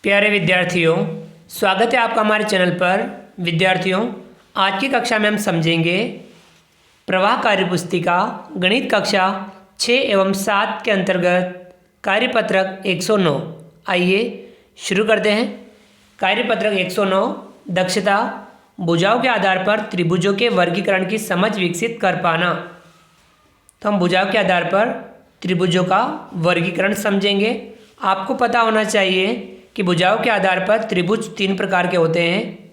प्यारे विद्यार्थियों, स्वागत है आपका हमारे चैनल पर। विद्यार्थियों, आज की कक्षा में हम समझेंगे प्रवाह कार्य पुस्तिका गणित कक्षा 6 एवं 7 के अंतर्गत कार्यपत्रक 109। आइए शुरू करते हैं। कार्यपत्रक 109 दक्षता भुजाओं के आधार पर त्रिभुजों के वर्गीकरण की समझ विकसित कर पाना। तो हम भुजाओं के आधार पर त्रिभुजों का वर्गीकरण समझेंगे। आपको पता होना चाहिए कि भुजाओं के आधार पर त्रिभुज 3 प्रकार के होते हैं: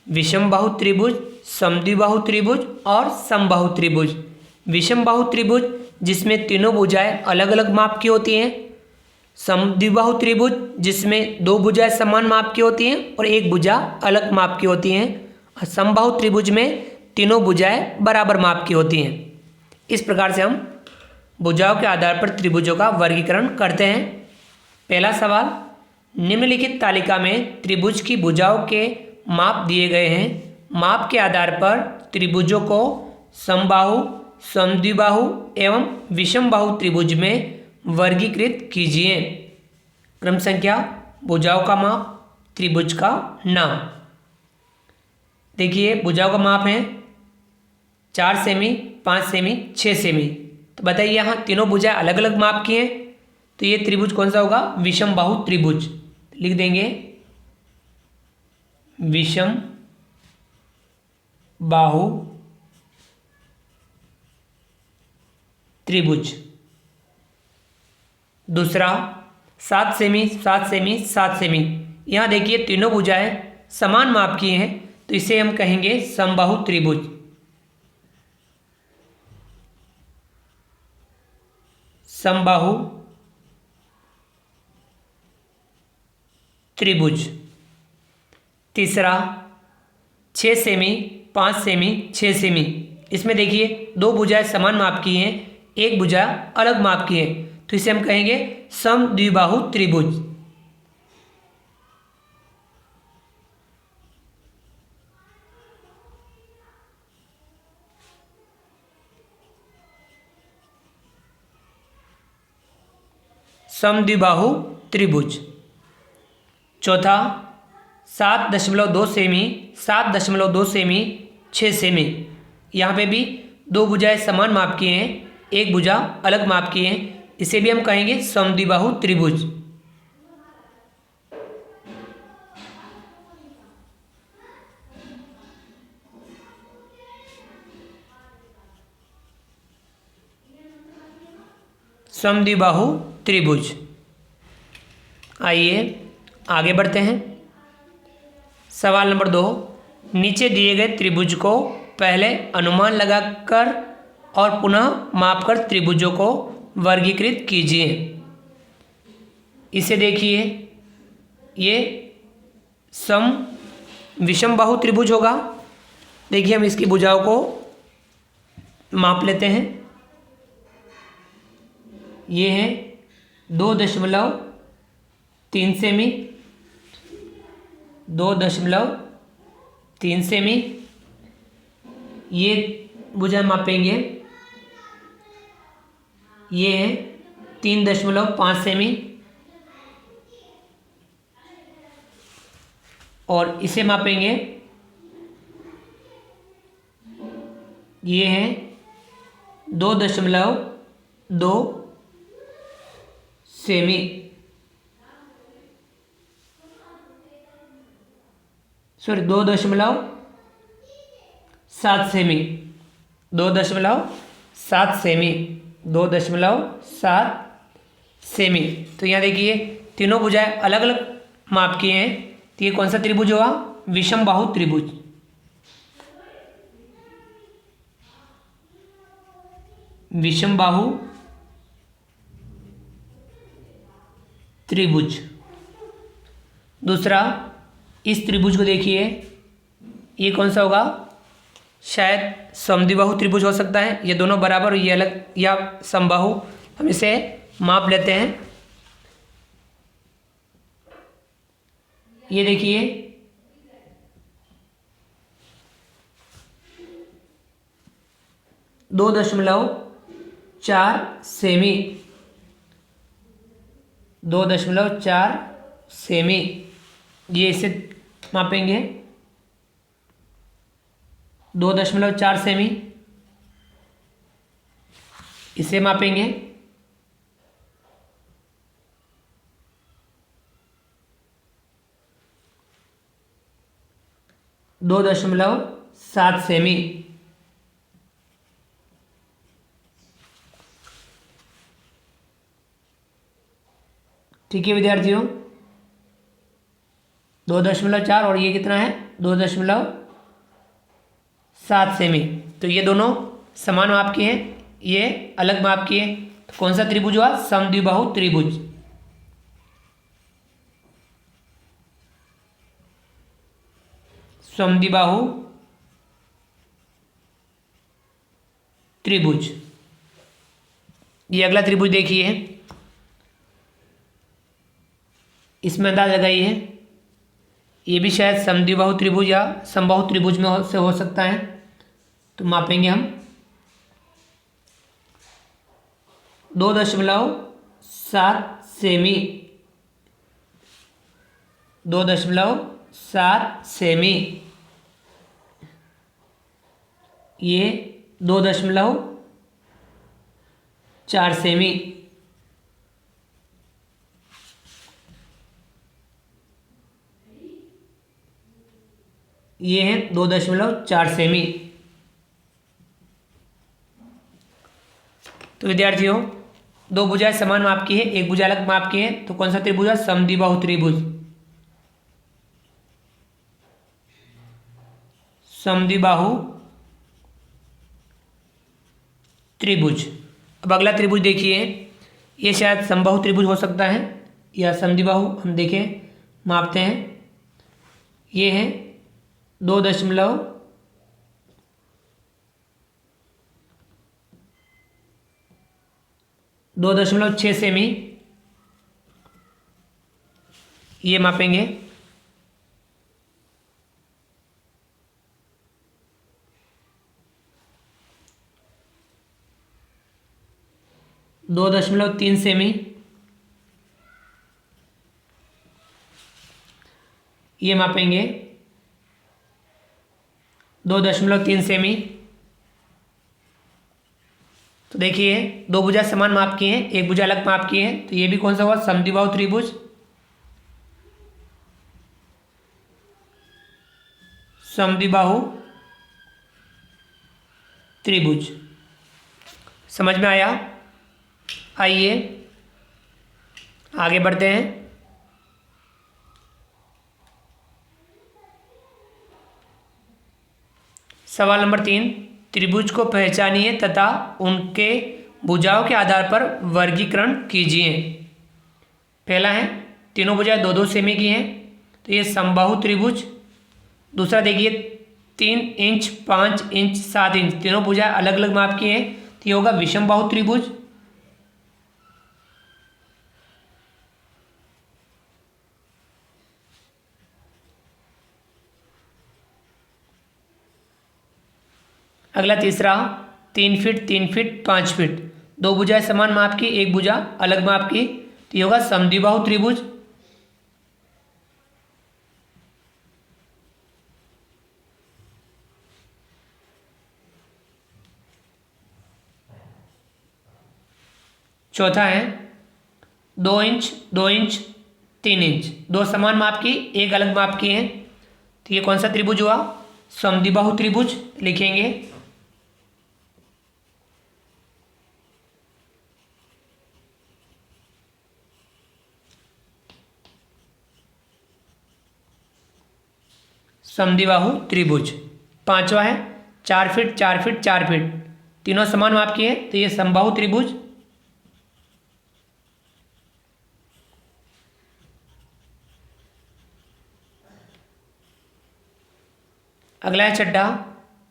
विषम बाहु त्रिभुज, समद्विबाहु त्रिभुज और समबाहु त्रिभुज। विषम बाहु त्रिभुज जिसमें तीनों भुजाएं अलग अलग माप की होती हैं। समद्विबाहु त्रिभुज जिसमें 2 भुजाएं समान माप की होती हैं और 1 भुजा अलग माप की होती हैं। और समबाहु त्रिभुज में तीनों भुजाएं बराबर माप की होती हैं। इस प्रकार से हम भुजाओं के आधार पर त्रिभुजों का वर्गीकरण करते हैं। पहला सवाल, निम्नलिखित तालिका में त्रिभुज की भुजाओं के माप दिए गए हैं। माप के आधार पर त्रिभुजों को समबाहु, समद्विबाहु एवं विषम बाहु त्रिभुज में वर्गीकृत कीजिए। क्रम संख्या, भुजाओं का माप, त्रिभुज का नाम। देखिए, भुजाओं का माप है 4 सेमी, 5 सेमी, 6 सेमी। तो बताइए, यहाँ तीनों भुजाएं अलग अलग माप की हैं, तो ये त्रिभुज कौन सा होगा? विषम बाहु त्रिभुज। लिख देंगे विषम बाहु त्रिभुज। दूसरा 7 सेमी, 7 सेमी, 7 सेमी। यहाँ देखिए तीनों भुजाएं समान माप की हैं, तो इसे हम कहेंगे समबाहु त्रिभुज। समबाहु त्रिभुज। तीसरा 6 सेमी, 5 सेमी, 6 सेमी। इसमें देखिए 2 भुजाएं समान माप की हैं, 1 भुजा अलग माप की है, तो इसे हम कहेंगे समद्विबाहु त्रिभुज। समद्विबाहु त्रिभुज। चौथा 7.2 सेमी, 7.2 सेमी, 6 सेमी। यहाँ पे भी 2 भुजाएं समान माप की हैं, 1 भुजा अलग माप की है, इसे भी हम कहेंगे समद्विबाहु त्रिभुज। समद्विबाहु त्रिभुज। आइए आगे बढ़ते हैं। सवाल नंबर 2, नीचे दिए गए त्रिभुज को पहले अनुमान लगाकर और पुनः मापकर त्रिभुजों को वर्गीकृत कीजिए। इसे देखिए, ये विषम बाहु त्रिभुज होगा। देखिए, हम इसकी भुजाओं को माप लेते हैं। ये है 2.3 सेमी, 2.3 सेमी। ये भुजा मापेंगे, ये है 3.5 सेमी और इसे मापेंगे, ये है 2.2 semi. Sorry, 2.7 semi, 2.7 semi, 2.7 semi. तो यहाँ देखिए तीनों भुजाएं अलग अलग माप की हैं, तो ये कौन सा त्रिभुज होगा? विषम बाहु त्रिभुज। विषम बाहु त्रिभुज। दूसरा, इस त्रिभुज को देखिए, ये कौन सा होगा? शायद समद्विबाहु त्रिभुज हो सकता है। ये दोनों बराबर, ये अलग, या समबाहु। हम इसे माप लेते हैं। ये देखिए, दो 2.4 सेमी, 2.4 सेमी। ये इसे मापेंगे 2.4 सेमी, इसे मापेंगे 2.7 सेमी। ठीक है विद्यार्थियों, 2.4 और ये कितना है 2.7 सेमी। तो ये दोनों समान माप के हैं, ये अलग माप के हैं। तो कौन सा त्रिभुज हुआ, समद्विबाहु त्रिभुज। समद्विबाहु त्रिभुज। ये अगला त्रिभुज देखिए, इसमें अंदाज लगाइए, ये भी शायद समद्विबाहु त्रिभुज या समबाहु त्रिभुज में से हो सकता है। तो मापेंगे हम 2.7 सेमी, 2.7 सेमी, ये 2.4 सेमी, ये है 2.4 सेमी। तो विद्यार्थियों, दो भुजाएं समान माप की है, एक भुजा अलग माप की है। तो कौन सा त्रिभुज है, समद्विबाहु त्रिभुज। समद्विबाहु त्रिभुज। अब अगला त्रिभुज देखिए, ये शायद समबाहु त्रिभुज हो सकता है या समद्विबाहु। हम देखें, मापते हैं, ये है 2.6 सेमी, ये मापेंगे। दो 2.3 सेमी, ये मापेंगे 2.3 सेमी। तो देखिए, दो भुजा समान माप की हैं, एक भुजा अलग माप की है। तो ये भी कौन सा हुआ, समद्विबाहु त्रिभुज। समद्विबाहु त्रिभुज। समझ में आया। आइए आगे बढ़ते हैं। सवाल नंबर 3, त्रिभुज को पहचानिए तथा उनके भुजाओं के आधार पर वर्गीकरण कीजिए। पहला है, तीनों भुजाएं 2-2 सेमी की हैं, तो ये समबाहु त्रिभुज। दूसरा देखिए, 3 इंच, 5 इंच, 7 इंच, तीनों भुजाएं अलग अलग माप की हैं, तो ये होगा विषमबाहु त्रिभुज। अगला तीसरा, 3 फीट, 3 फीट, 5 फीट, दो भुजाएं समान माप की, एक भुजा अलग माप की, तो ये होगा समद्विबाहु त्रिभुज। चौथा है, 2 इंच, 2 इंच, 3 इंच, दो समान माप की, एक अलग माप की है, तो ये कौन सा त्रिभुज हुआ, समद्विबाहु त्रिभुज लिखेंगे। समद्विबाहु त्रिभुज। पांचवा है, 4 फीट, 4 फीट, 4 फीट, तीनों समान माप की है, तो ये समबाहु त्रिभुज। अगला है छठा,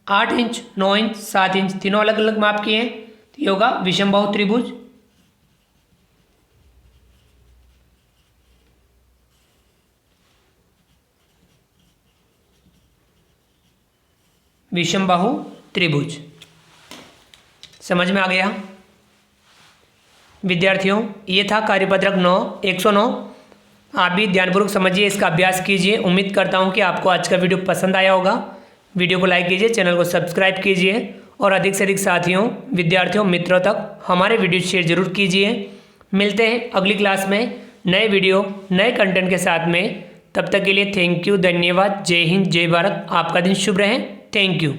8 इंच, 9 इंच, 7 इंच, तीनों अलग अलग माप की हैं, तो ये होगा विषमबाहु त्रिभुज। विषमबाहु त्रिभुज। समझ में आ गया विद्यार्थियों। ये था कार्यपत्रक 9, 109। आप भी ध्यानपूर्वक समझिए, इसका अभ्यास कीजिए। उम्मीद करता हूँ कि आपको आज का वीडियो पसंद आया होगा। वीडियो को लाइक कीजिए, चैनल को सब्सक्राइब कीजिए और अधिक से अधिक साथियों, विद्यार्थियों, मित्रों तक हमारे वीडियो शेयर जरूर कीजिए। मिलते हैं अगली क्लास में नए वीडियो नए कंटेंट के साथ में। तब तक के लिए थैंक यू, धन्यवाद। जय हिंद, जय भारत। आपका दिन शुभ रहे। Thank you.